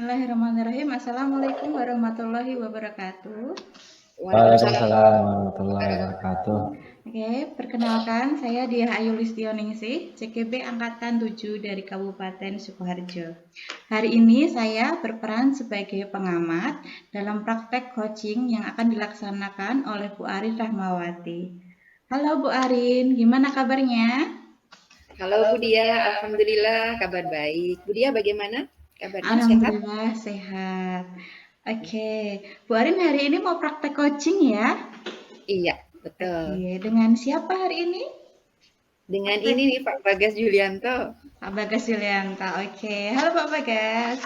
Bismillahirrahmanirrahim. Assalamualaikum warahmatullahi wabarakatuh. Waalaikumsalam. Waalaikumsalam warahmatullahi wabarakatuh. Oke, perkenalkan saya Diah Ayu Listioningsih, CGB Angkatan 7 dari Kabupaten Sukoharjo. Hari ini saya berperan sebagai pengamat dalam praktek coaching yang akan dilaksanakan oleh Bu Arin Rahmawati. Halo Bu Arin, gimana kabarnya? Halo Bu Dia, Alhamdulillah kabar baik. Bu Dia bagaimana kabarnya, sehat? Alhamdulillah sehat. Oke, Bu Arin hari ini mau praktek coaching ya? Iya, betul. Oke, dengan siapa hari ini? Dengan ini nih Pak Bagas Julianto. Pak Bagas Yulianta. Oke, halo Pak Bagas.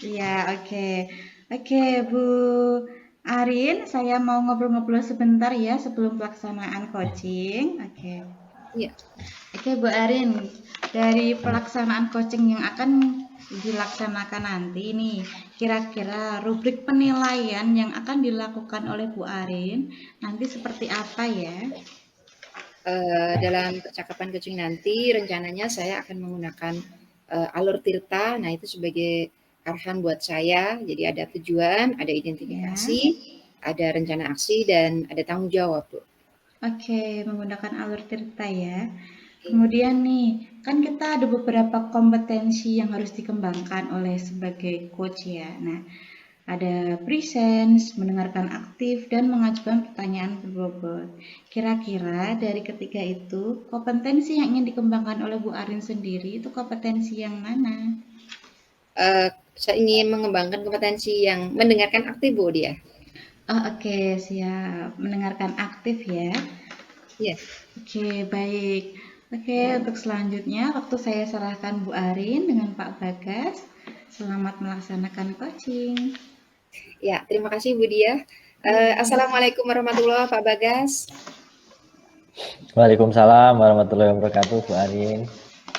Iya, oke. Oke, Bu Arin, saya mau ngobrol-ngobrol sebentar ya sebelum pelaksanaan coaching. Oke. Iya. Oke, Bu Arin, dari pelaksanaan coaching yang akan dilaksanakan nanti nih, kira-kira rubrik penilaian yang akan dilakukan oleh Bu Arin nanti seperti apa ya? Dalam percakapan coaching nanti rencananya saya akan menggunakan alur tirta. Nah, itu sebagai arahan buat saya. Jadi ada tujuan, ada Ya. identifikasi, ada rencana aksi, dan ada tanggung jawab, Bu. Oke, menggunakan alur cerita ya. Kemudian nih, kan kita ada beberapa kompetensi yang harus dikembangkan oleh sebagai coach ya. Nah, ada presence, mendengarkan aktif, dan mengajukan pertanyaan berbobot. Kira-kira dari ketiga itu, kompetensi yang ingin dikembangkan oleh Bu Arin sendiri itu kompetensi yang mana? Saya ingin mengembangkan kompetensi yang mendengarkan aktif, Bu Dia. Oh, oke, siap. Mendengarkan aktif ya. Iya. Oke, baik. Oke, untuk selanjutnya waktu saya serahkan Bu Arin dengan Pak Bagas. Selamat melaksanakan coaching. Ya, terima kasih Bu Dia. Assalamualaikum warahmatullahi wabarakatuh, Pak Bagas. Waalaikumsalam warahmatullahi wabarakatuh, Bu Arin.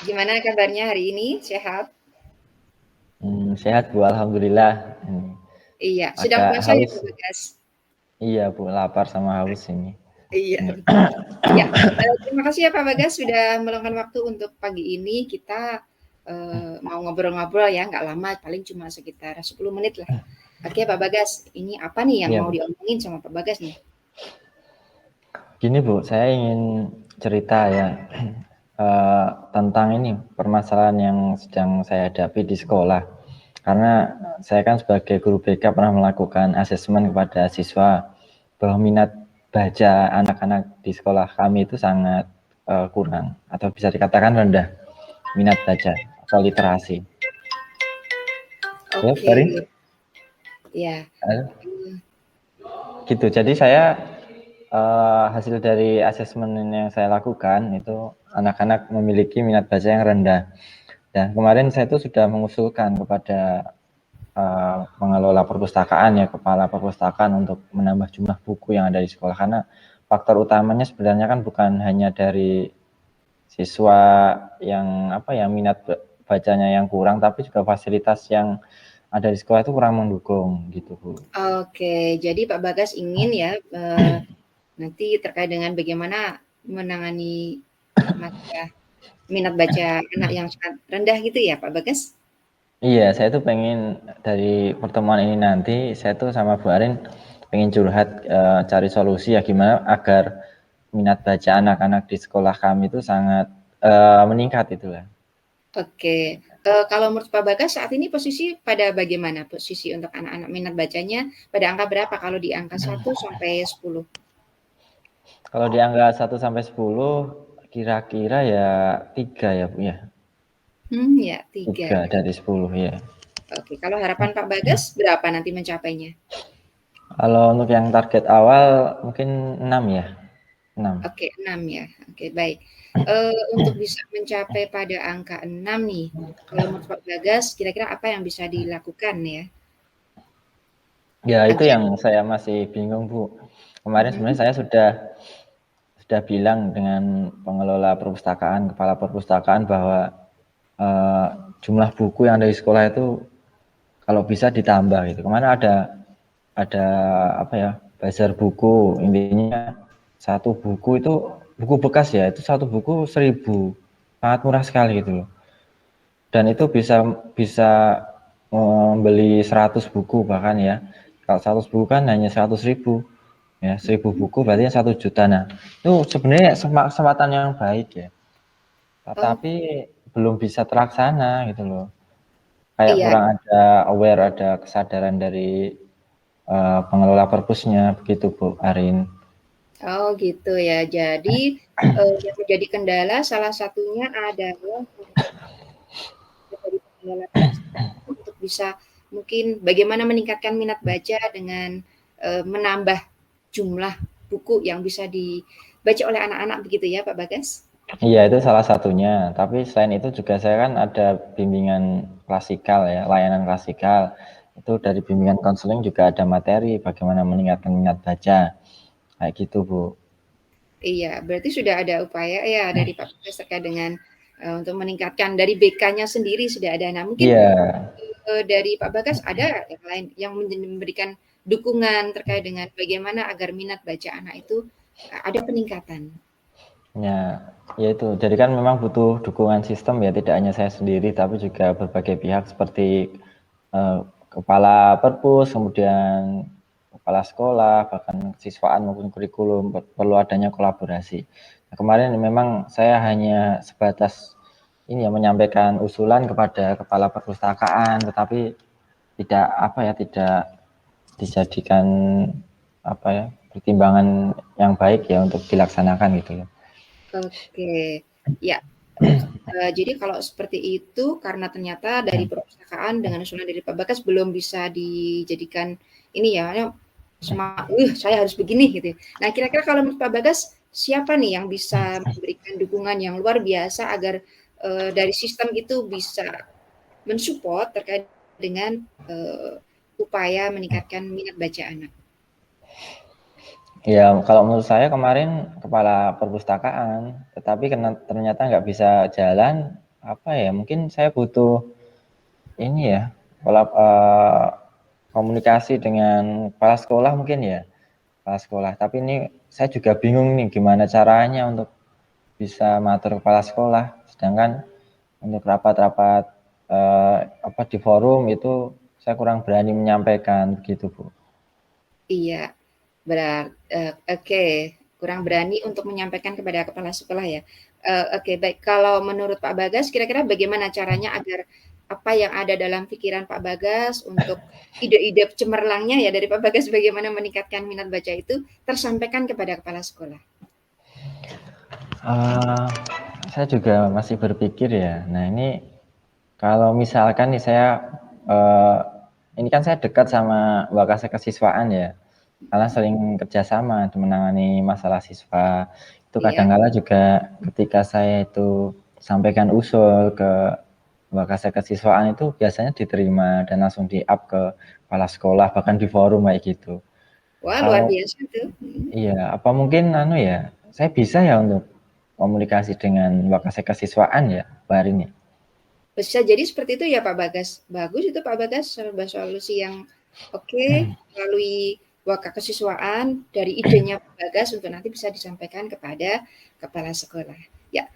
Gimana kabarnya hari ini? Sehat? Sehat Bu, alhamdulillah. Iya, sedang Agak puasa ya haus. Pak Bagas? Iya Bu, lapar sama haus ini. Iya, betul. Ya, terima kasih ya Pak Bagas sudah meluangkan waktu untuk pagi ini. Kita mau ngobrol-ngobrol ya, nggak lama, paling cuma sekitar 10 menit lah. Oke Pak Bagas, ini apa nih yang Iya, mau Bu. diomongin sama Pak Bagas nih? Gini Bu, saya ingin cerita ya tentang ini permasalahan yang sedang saya hadapi di sekolah. Karena saya kan sebagai guru BK pernah melakukan asesmen kepada siswa bahwa minat baca anak-anak di sekolah kami itu sangat kurang atau bisa dikatakan rendah minat baca atau literasi. Ya, Oke, Farin? ya. Gitu. Jadi saya hasil dari asesmen yang saya lakukan itu anak-anak memiliki minat baca yang rendah. Dan kemarin saya itu sudah mengusulkan kepada pengelola perpustakaan ya, kepala perpustakaan untuk menambah jumlah buku yang ada di sekolah, karena faktor utamanya sebenarnya kan bukan hanya dari siswa yang minat bacanya yang kurang, tapi juga fasilitas yang ada di sekolah itu kurang mendukung gitu Bu. Oke, jadi Pak Bagas ingin ya nanti terkait dengan bagaimana menangani minat baca anak yang sangat rendah gitu ya Pak Bagas? Iya, saya tuh pengen dari pertemuan ini nanti saya tuh sama Bu Arin pengen curhat cari solusi ya gimana agar minat baca anak-anak di sekolah kami itu sangat meningkat itulah. Oke, kalau menurut Pak Bagas saat ini posisi pada bagaimana posisi untuk anak-anak minat bacanya pada angka berapa kalau di angka 1 sampai 10? Kalau di angka 1 sampai 10 kira-kira ya 3 ya Bu ya. Ya 3. 3 dari 10 ya. Oke, kalau harapan Pak Bagas berapa nanti mencapainya? Kalau untuk yang target awal mungkin 6 ya. 6. Oke, 6 ya. Oke, baik. Untuk bisa mencapai pada angka 6 nih, kalau menurut Pak Bagas kira-kira apa yang bisa dilakukan ya? Ya itu Agar yang saya masih bingung Bu. Kemarin sebenarnya saya sudah bilang dengan pengelola perpustakaan, kepala perpustakaan bahwa jumlah buku yang ada di sekolah itu kalau bisa ditambah gitu. Kemarin ada bazar buku, intinya satu buku itu buku bekas ya, itu satu buku 1.000, sangat murah sekali gitu loh. dan itu bisa bisa membeli 100 buku bahkan ya. Kalau 100 buku kan hanya 100.000 ya, 1.000 buku berarti 1 juta. Nah, itu sebenarnya kesempatan yang baik ya. Oh, Tetapi belum bisa terlaksana gitu loh. Kayak iya. kurang ada aware, ada kesadaran dari pengelola perpusnya begitu Bu Arin. Oh gitu ya. Jadi yang menjadi kendala salah satunya adalah dari pengelola perpustakaan untuk bisa mungkin bagaimana meningkatkan minat baca dengan menambah jumlah buku yang bisa dibaca oleh anak-anak begitu ya Pak Bagas? Iya itu salah satunya. Tapi selain itu juga saya kan ada bimbingan klasikal ya, layanan klasikal. Itu dari bimbingan konseling juga ada materi bagaimana meningkatkan minat baca. Kayak gitu Bu. Iya, berarti sudah ada upaya ya dari Pak Bagas terkait dengan untuk meningkatkan dari BK-nya sendiri sudah ada. Nah, mungkin Iya. dari Pak Bagas ada yang lain yang memberikan dukungan terkait dengan bagaimana agar minat baca anak itu ada peningkatan. Ya, ya itu. Jadi kan memang butuh dukungan sistem ya, tidak hanya saya sendiri, tapi juga berbagai pihak seperti kepala perpus, kemudian kepala sekolah, bahkan siswaan maupun kurikulum perlu adanya kolaborasi. Nah, kemarin memang saya hanya sebatas ini ya menyampaikan usulan kepada kepala perpustakaan, tetapi tidak apa ya, tidak dijadikan apa ya pertimbangan yang baik ya untuk dilaksanakan gitu ya. Oke, ya. Jadi kalau seperti itu karena ternyata dari perpustakaan dengan usulan dari Pak Bagas belum bisa dijadikan ini ya, saya harus begini gitu. Nah, kira-kira kalau menurut Pak Bagas siapa nih yang bisa memberikan dukungan yang luar biasa agar dari sistem itu bisa mensupport terkait dengan upaya meningkatkan minat baca anak? Ya, kalau menurut saya kemarin kepala perpustakaan, tetapi ternyata nggak bisa jalan, apa ya, mungkin saya butuh ini ya, komunikasi dengan kepala sekolah mungkin ya, kepala sekolah. Tapi ini saya juga bingung nih gimana caranya untuk bisa mengatur kepala sekolah, sedangkan untuk rapat-rapat apa di forum itu saya kurang berani menyampaikan begitu Bu. Iya, oke, kurang berani untuk menyampaikan kepada kepala sekolah ya. Oke, baik. Kalau menurut Pak Bagas, kira-kira bagaimana caranya agar apa yang ada dalam pikiran Pak Bagas untuk ide-ide cemerlangnya ya dari Pak Bagas bagaimana meningkatkan minat baca itu tersampaikan kepada kepala sekolah? Uh, saya juga masih berpikir ya. Nah ini kalau misalkan nih saya ini kan saya dekat sama Wakasa Kesiswaan ya, karena sering kerjasama menangani masalah siswa. Itu Iya. kadang-kala juga ketika saya itu sampaikan usul ke Wakasa Kesiswaan itu biasanya diterima dan langsung di-up ke kepala sekolah bahkan di forum kayak gitu. Wah, luar Kalau biasa tuh. iya, apa mungkin ya, saya bisa ya untuk komunikasi dengan Wakasa Kesiswaan ya, Mbak Arin ya? Bisa jadi seperti itu ya Pak Bagas. Bagus itu Pak Bagas, sebuah solusi yang oke melalui wakak kesiswaan dari idenya Pak Bagas untuk nanti bisa disampaikan kepada kepala sekolah. Ya,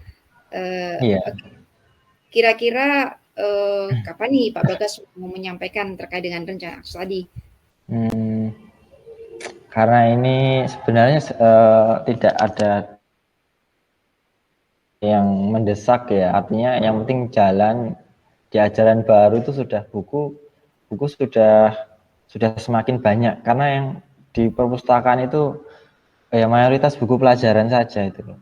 Iya. oke. Kira-kira kapan nih Pak Bagas mau menyampaikan terkait dengan rencana tadi? Hmm, karena ini sebenarnya tidak ada yang mendesak ya, artinya yang penting jalan di ajaran baru itu sudah buku sudah semakin banyak karena yang di perpustakaan itu ya mayoritas buku pelajaran saja itu loh.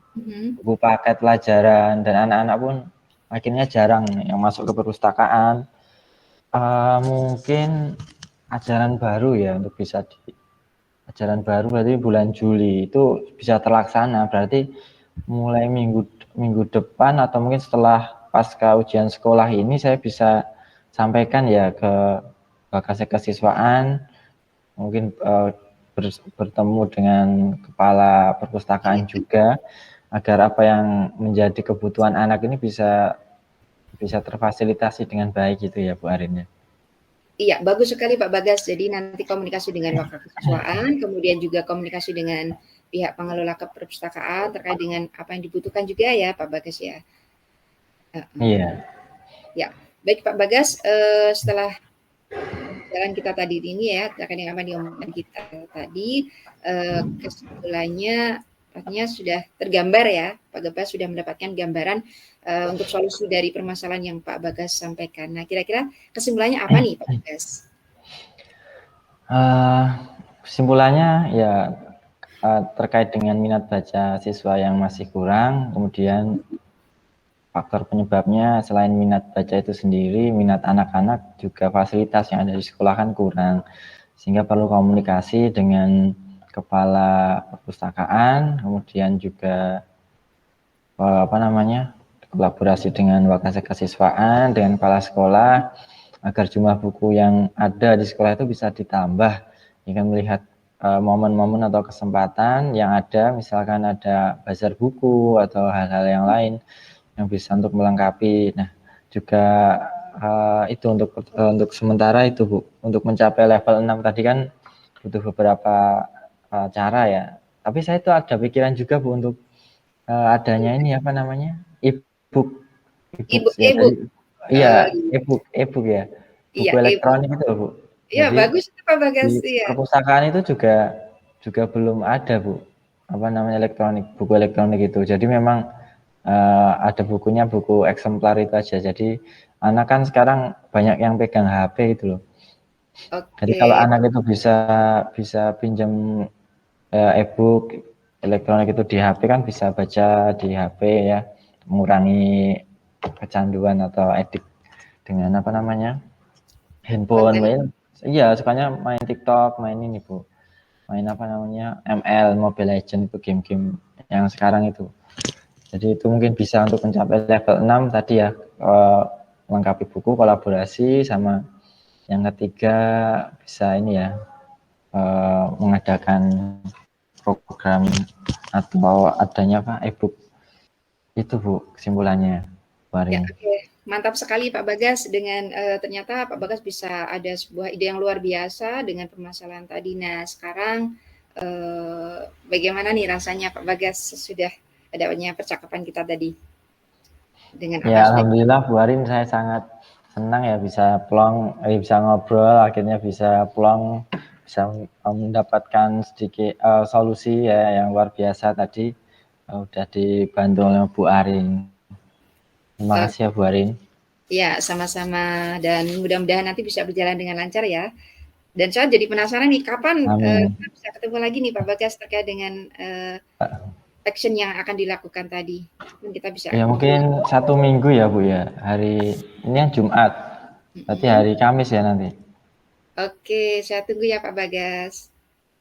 Buku paket pelajaran dan anak-anak pun akhirnya jarang yang masuk ke perpustakaan. Mungkin ajaran baru ya untuk bisa di ajaran baru berarti bulan Juli itu bisa terlaksana berarti mulai minggu depan atau mungkin setelah pasca ujian sekolah ini saya bisa sampaikan ya ke Bakasek Kesiswaan mungkin bertemu dengan kepala perpustakaan juga agar apa yang menjadi kebutuhan anak ini bisa terfasilitasi dengan baik gitu ya Bu Arin ya. Iya, bagus sekali Pak Bagas. Jadi nanti komunikasi dengan wakil kesiswaan, kemudian juga komunikasi dengan pihak pengelola perpustakaan terkait dengan apa yang dibutuhkan juga ya Pak Bagas ya. Iya. Ya, baik Pak Bagas, setelah jalan kita tadi ini ya, terkait dengan apa yang diomongkan kita tadi, kesimpulannya artinya sudah tergambar ya, Pak Bagas sudah mendapatkan gambaran untuk solusi dari permasalahan yang Pak Bagas sampaikan. Nah, kira-kira kesimpulannya apa nih Pak Bagas? Kesimpulannya ya terkait dengan minat baca siswa yang masih kurang, kemudian faktor penyebabnya selain minat baca itu sendiri, minat anak-anak juga fasilitas yang ada di sekolah kan kurang, sehingga perlu komunikasi dengan kepala perpustakaan, kemudian juga kolaborasi dengan wakase kesiswaan, dengan kepala sekolah, agar jumlah buku yang ada di sekolah itu bisa ditambah dengan melihat momen-momen atau kesempatan yang ada, misalkan ada bazar buku atau hal-hal yang lain yang bisa untuk melengkapi. Nah, juga itu untuk sementara itu Bu, untuk mencapai level 6 tadi kan butuh beberapa cara ya. Tapi saya itu ada pikiran juga Bu untuk adanya ini apa namanya? E-book ya. E-book. Iya, Iya. e-book ya. Buku Iya, elektronik itu Bu. iya, Jadi bagus itu Pak Bagas. di Iya. perpustakaan itu juga belum ada Bu. Apa namanya buku elektronik itu. Jadi memang ada bukunya, buku eksemplar itu aja. Jadi anak kan sekarang banyak yang pegang HP gitu loh. Jadi kalau Oke. anak itu bisa pinjam e-book elektronik itu di HP kan bisa baca di HP ya, mengurangi kecanduan atau edik dengan apa namanya handphone. Konten. Iya, sukanya main TikTok, main ini Bu, main apa namanya ML, Mobile Legend, itu game-game yang sekarang itu. Jadi itu mungkin bisa untuk mencapai level 6 tadi ya, melengkapi buku, kolaborasi, sama yang ketiga bisa ini ya, mengadakan program atau adanya apa e-book. Itu Bu kesimpulannya Ya, hari ini. oke. Mantap sekali Pak Bagas dengan ternyata Pak Bagas bisa ada sebuah ide yang luar biasa dengan permasalahan tadi. Nah, sekarang bagaimana nih rasanya Pak Bagas sudah adanya percakapan kita tadi dengan apa Ya yang sudah alhamdulillah Bu Arin, saya sangat senang ya bisa bisa ngobrol, akhirnya bisa bisa mendapatkan sedikit solusi ya yang luar biasa tadi, udah dibantu oleh Bu Arin. Terima kasih ya Bu Arin. Ya, sama-sama dan mudah-mudahan nanti bisa berjalan dengan lancar ya. Dan saya jadi penasaran nih kapan Amin. kita bisa ketemu lagi nih Pak Bagas terkait dengan action yang akan dilakukan tadi. Kita bisa Ya mungkin 1 minggu ya Bu ya. Hari ini yang Jumat, berarti hari Kamis ya nanti. Oke, saya tunggu ya Pak Bagas.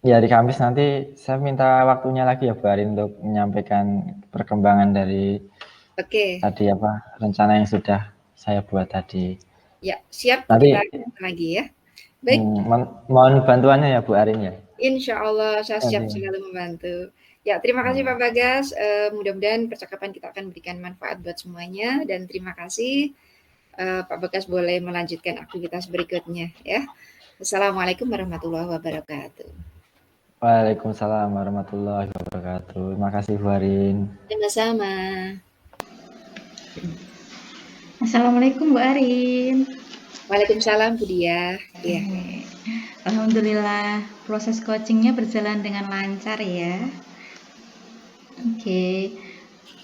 Ya hari Kamis nanti saya minta waktunya lagi ya Bu Arin untuk menyampaikan perkembangan dari tadi apa rencana yang sudah saya buat tadi. Ya, siap Nanti kita lagi ya. Baik. mohon bantuannya ya Bu Arin ya. Insya Allah saya siap selalu membantu. Ya, terima kasih Pak Bagas. Mudah-mudahan percakapan kita akan memberikan manfaat buat semuanya dan terima kasih. Pak Bagas boleh melanjutkan aktivitas berikutnya ya. Assalamualaikum warahmatullahi wabarakatuh. Waalaikumsalam warahmatullahi wabarakatuh. Terima kasih Bu Arin. Sama-sama. Assalamualaikum Bu Arin. Waalaikumsalam Bu Dia. Ya. Alhamdulillah proses coachingnya berjalan dengan lancar ya. Oke.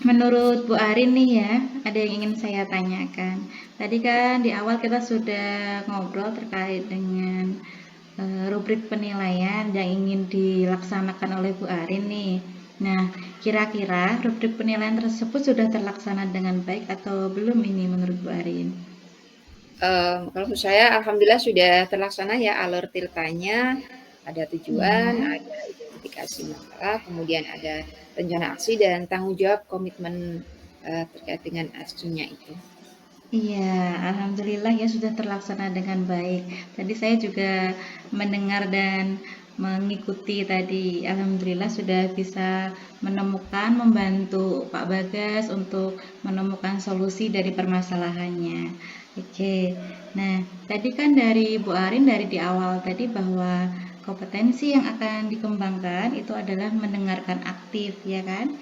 Menurut Bu Arin nih ya, ada yang ingin saya tanyakan. Tadi kan di awal kita sudah ngobrol terkait dengan rubrik penilaian yang ingin dilaksanakan oleh Bu Arin nih. Nah, kira-kira rubrik penilaian tersebut sudah terlaksana dengan baik atau belum ini menurut Bu Arin? Kalau menurut saya alhamdulillah sudah terlaksana ya alur tirtanya, ada tujuan, ada identifikasi masalah, kemudian ada rencana aksi dan tanggung jawab komitmen terkait dengan aksinya itu. Iya, alhamdulillah ya sudah terlaksana dengan baik. Tadi saya juga mendengar dan mengikuti tadi. Alhamdulillah sudah bisa menemukan, membantu Pak Bagas untuk menemukan solusi dari permasalahannya. Oke. Nah, tadi kan dari Bu Arin dari di awal tadi bahwa kompetensi yang akan dikembangkan itu adalah mendengarkan aktif, ya kan?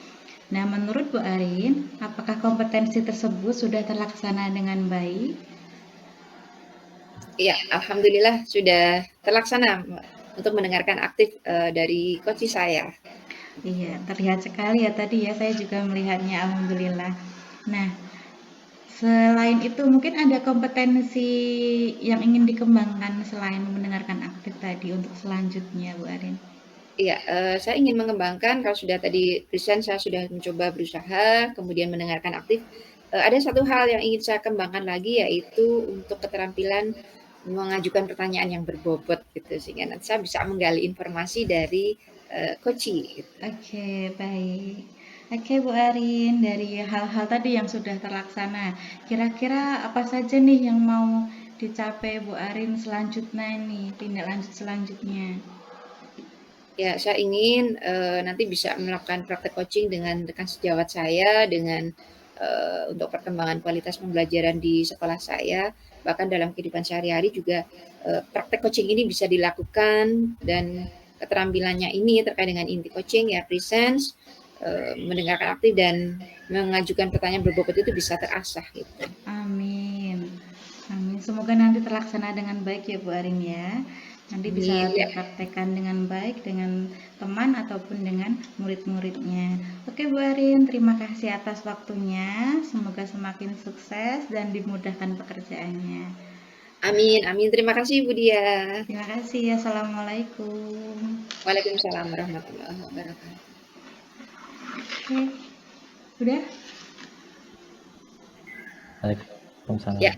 Nah, menurut Bu Arin, apakah kompetensi tersebut sudah terlaksana dengan baik? Iya, alhamdulillah sudah terlaksana untuk mendengarkan aktif dari coach saya. Iya, terlihat sekali ya tadi ya, saya juga melihatnya, alhamdulillah. Nah, selain itu mungkin ada kompetensi yang ingin dikembangkan selain mendengarkan aktif tadi untuk selanjutnya, Bu Arin. Iya, saya ingin mengembangkan kalau sudah tadi present saya sudah mencoba berusaha, kemudian mendengarkan aktif, ada satu hal yang ingin saya kembangkan lagi yaitu untuk keterampilan mengajukan pertanyaan yang berbobot gitu, sehingga nanti saya bisa menggali informasi dari, coachee gitu. Oke, baik. Oke, Bu Arin, dari hal-hal tadi yang sudah terlaksana, kira-kira apa saja nih yang mau dicapai Bu Arin selanjutnya nih, tindak lanjut selanjutnya? Ya, saya ingin, nanti bisa melakukan praktek coaching dengan rekan sejawat saya, dengan, untuk perkembangan kualitas pembelajaran di sekolah saya, bahkan dalam kehidupan sehari-hari juga, praktek coaching ini bisa dilakukan dan keterampilannya ini terkait dengan inti coaching ya presence, mendengarkan aktif dan mengajukan pertanyaan berbobot itu bisa terasah gitu. Amin. Amin. Semoga nanti terlaksana dengan baik ya Bu Arin ya. Nanti bisa Amin, ya. dipraktekkan dengan baik dengan teman ataupun dengan murid-muridnya. Oke Bu Arin, terima kasih atas waktunya. Semoga semakin sukses dan dimudahkan pekerjaannya. Amin amin. Terima kasih Bu Dia. Terima kasih. Assalamualaikum. Waalaikumsalam warahmatullahi wabarakatuh. Oke, udah? Waalaikumsalam. Ya.